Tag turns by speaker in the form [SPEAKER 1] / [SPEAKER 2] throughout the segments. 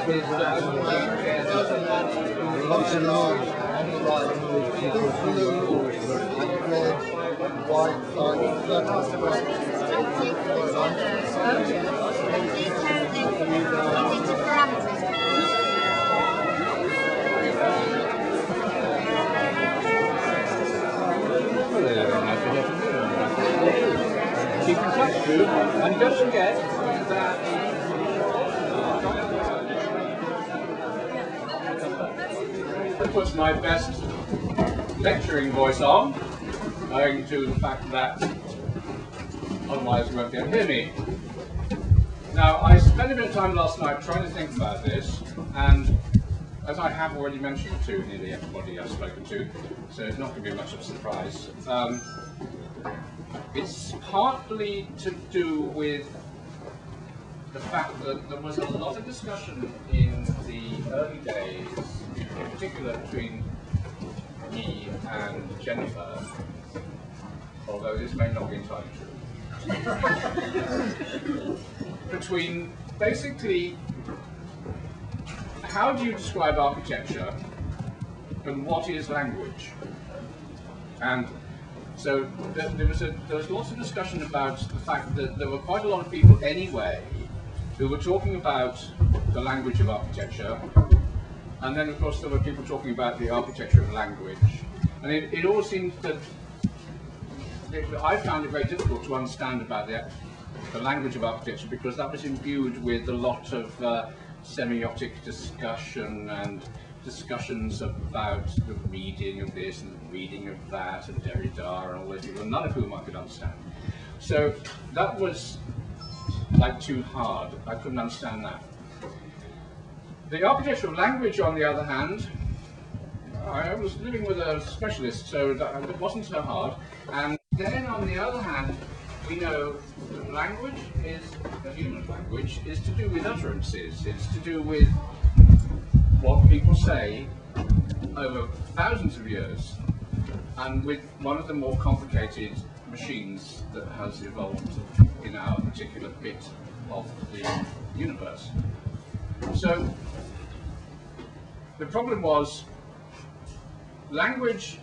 [SPEAKER 1] Keep in touch, Drew, and don't forget that that puts my best lecturing voice on, owing to the fact that otherwise you won't be able to hear me. Now, I spent a bit of time last night trying to think about this, and as I have already mentioned to nearly everybody I've spoken to, so it's not going to be much of a surprise. It's partly to do with the fact that there was a lot of discussion in the early days, in particular between me and Jennifer, although this may not be entirely true, between basically how do you describe architecture and what is language? And so there was lots of discussion about the fact that there were quite a lot of people anyway who were talking about the language of architecture, and then of course there were people talking about the architecture of language, and it all seemed that I found it very difficult to understand about the language of architecture, because that was imbued with a lot of semiotic discussion and discussions about the reading of this and the reading of that and Derrida and all those people, none of whom I could understand. So that was like too hard. I couldn't understand that. The architecture of language, on the other hand, I was living with a specialist, so it wasn't so hard. And then on the other hand, we know that language is, the human language, is to do with utterances. It's to do with what people say over thousands of years, and with one of the more complicated machines that has evolved in our particular bit of the universe. So the problem was, language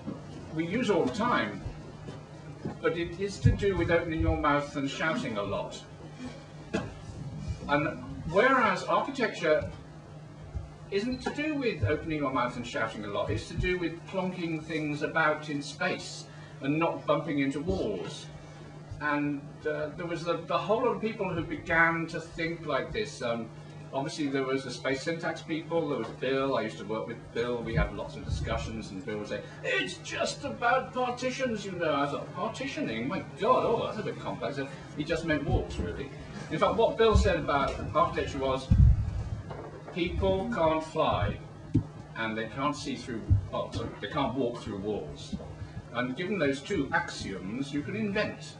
[SPEAKER 1] we use all the time, but it is to do with opening your mouth and shouting a lot. And whereas architecture isn't to do with opening your mouth and shouting a lot, it's to do with plonking things about in space and not bumping into walls. And there was the whole lot of people who began to think like this. Obviously there was the space syntax people, there was Bill, I used to work with Bill, we had lots of discussions, and Bill would say, it's just about partitions, you know. I was like, partitioning? My God, oh, that's a bit complex. He just meant walls, really. In fact, what Bill said about architecture was, people can't fly, and they can't see through, oh, sorry, they can't walk through walls. And given those two axioms, you can invent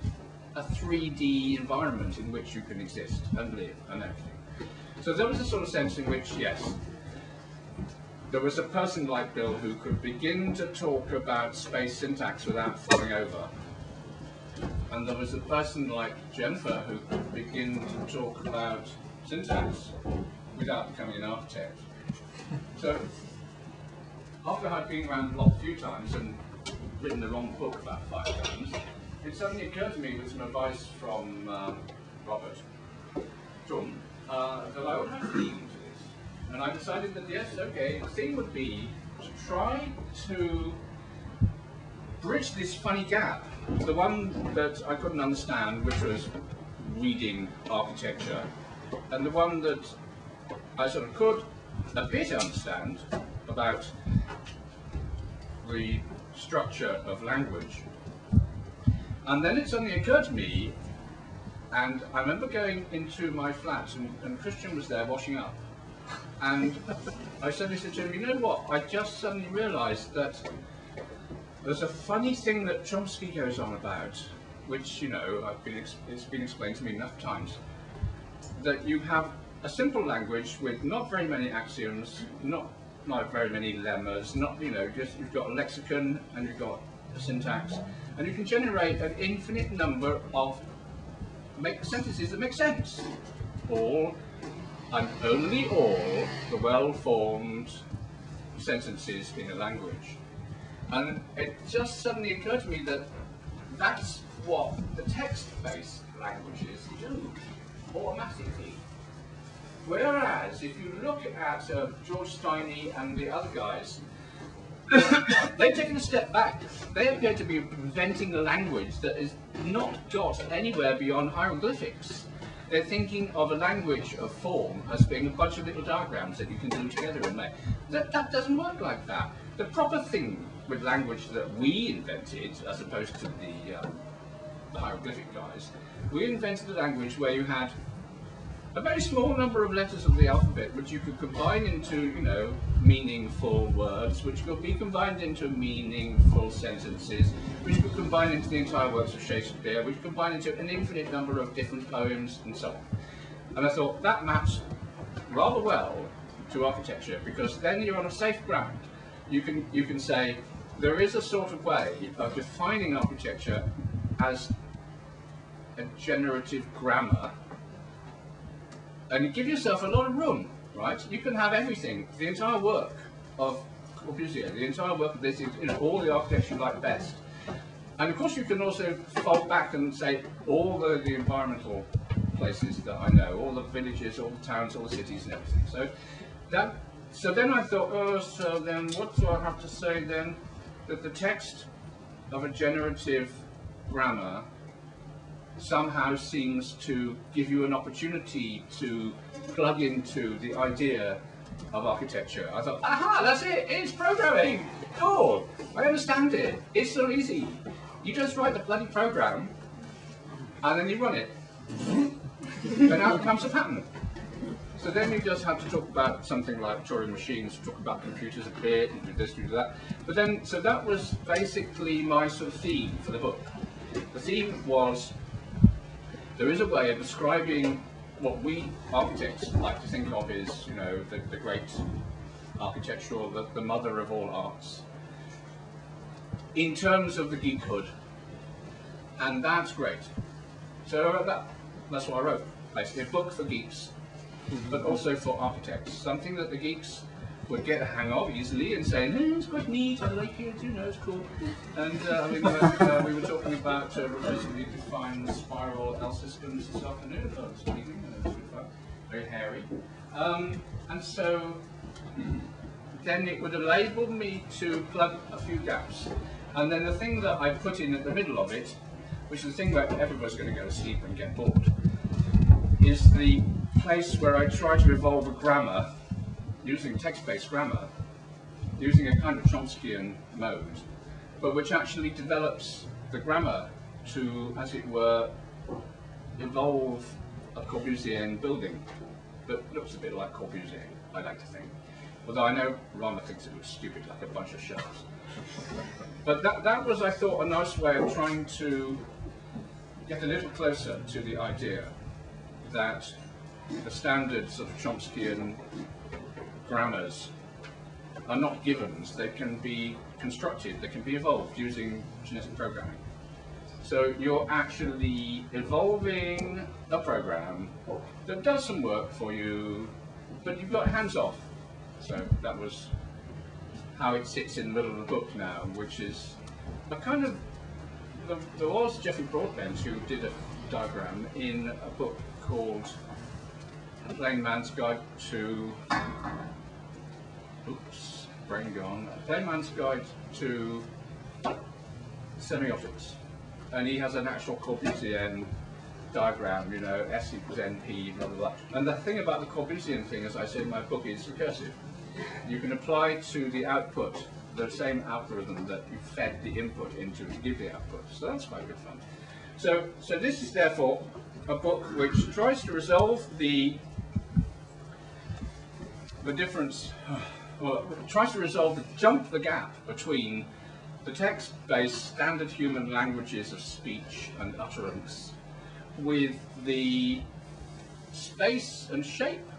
[SPEAKER 1] a 3D environment in which you can exist and live and everything. So there was a sort of sense in which, yes, there was a person like Bill who could begin to talk about space syntax without falling over. And there was a person like Jennifer who could begin to talk about syntax without becoming an architect. So after I'd been around the block a few times and written the wrong book about 5 times, it suddenly occurred to me with some advice from Robert Jordan, that I would have a theme to this. And I decided that yes, okay, the theme would be to try to bridge this funny gap, the one that I couldn't understand, which was reading architecture, and the one that I sort of could a bit understand about the structure of language. And then it suddenly occurred to me, and I remember going into my flat, and Christian was there washing up, and I suddenly said to him, you know what, I just suddenly realised that there's a funny thing that Chomsky goes on about, which, you know, it's been explained to me enough times, that you have a simple language with not very many axioms, not very many lemmas, not, you know, just you've got a lexicon and you've got a syntax, and you can generate an infinite number of sentences that make sense. All and only all the well-formed sentences in a language. And it just suddenly occurred to me that that's what the text-based languages do automatically. Whereas if you look at George Steiny and the other guys, they've taken a step back. They appear to be inventing a language that is not got anywhere beyond hieroglyphics. They're thinking of a language of form as being a bunch of little diagrams that you can do together and make. That doesn't work like that. The proper thing with language that we invented, as opposed to the hieroglyphic guys, we invented a language where you had a very small number of letters of the alphabet which you could combine into, you know, meaningful words, which could be combined into meaningful sentences, which could combine into the entire works of Shakespeare, which could combine into an infinite number of different poems and so on. And I thought that maps rather well to architecture, because then you're on a safe ground. You can say there is a sort of way of defining architecture as a generative grammar, and you give yourself a lot of room, right? You can have everything, the entire work of Corbusier, the entire work of this, you know, all the architecture you like best. And of course you can also fold back and say all the environmental places that I know, all the villages, all the towns, all the cities and everything. So then I thought, oh, so then what do I have to say then? That the text of a generative grammar somehow seems to give you an opportunity to plug into the idea of architecture. I thought, aha, that's it, it's programming. Cool, I understand it, it's so easy. You just write the bloody program and then you run it. And out comes a pattern. So then you just have to talk about something like Turing machines, talk about computers a bit, and do this, do that. But then, so that was basically my sort of theme for the book. The theme was, there is a way of describing what we architects like to think of as, you know, the great architectural, the mother of all arts, in terms of the geekhood, and that's great. So I wrote that. That's what I wrote. Basically, a book for geeks, but also for architects. Something that the geeks would get a hang of easily and say, hey, it's quite neat, I like it, you know, it's cool. And we were talking about revisively defined spiral L systems this afternoon. Oh, it's evening, and it was good fun. Very hairy. And so then it would enable me to plug a few gaps. And then the thing that I put in at the middle of it, which is the thing where everybody's going to go to sleep and get bored, is the place where I try to evolve a grammar using text-based grammar, using a kind of Chomskyan mode, but which actually develops the grammar to, as it were, evolve a Corbusian building that looks a bit like Corbusier, I like to think. Although I know Rama thinks it looks stupid, like a bunch of shells. But that was, I thought, a nice way of trying to get a little closer to the idea that the standard sort of Chomskyan grammars are not givens, they can be constructed, they can be evolved using genetic programming. So you're actually evolving a program that does some work for you, but you've got hands off. So that was how it sits in the middle of the book now, which is a kind of, there was Geoffrey Broadbent who did a diagram in a book called A Plain Man's Guide to, oops, brain gone, A Plain Man's Guide to Semiotics. And he has an actual Corbusian diagram, you know, S equals NP, blah, blah, blah. And the thing about the Corbusian thing, as I said in my book, is recursive. You can apply to the output the same algorithm that you fed the input into to give the output. So that's quite good fun. So this is therefore a book which tries to resolve the difference, or tries to resolve the gap between the text-based standard human languages of speech and utterance with the space and shape-based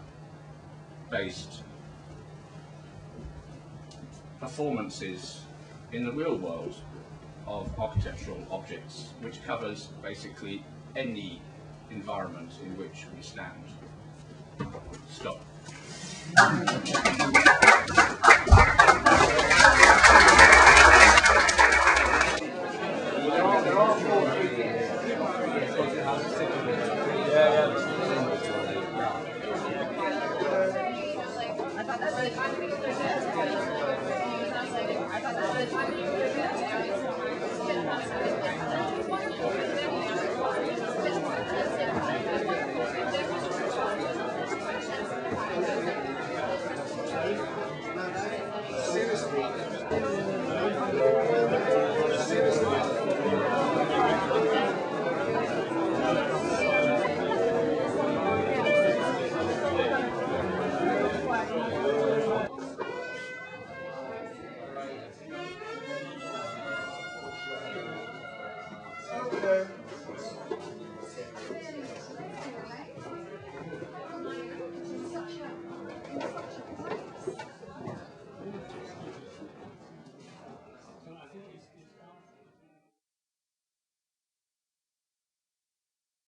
[SPEAKER 1] performances in the real world of architectural objects, which covers basically any environment in which we stand. Stop.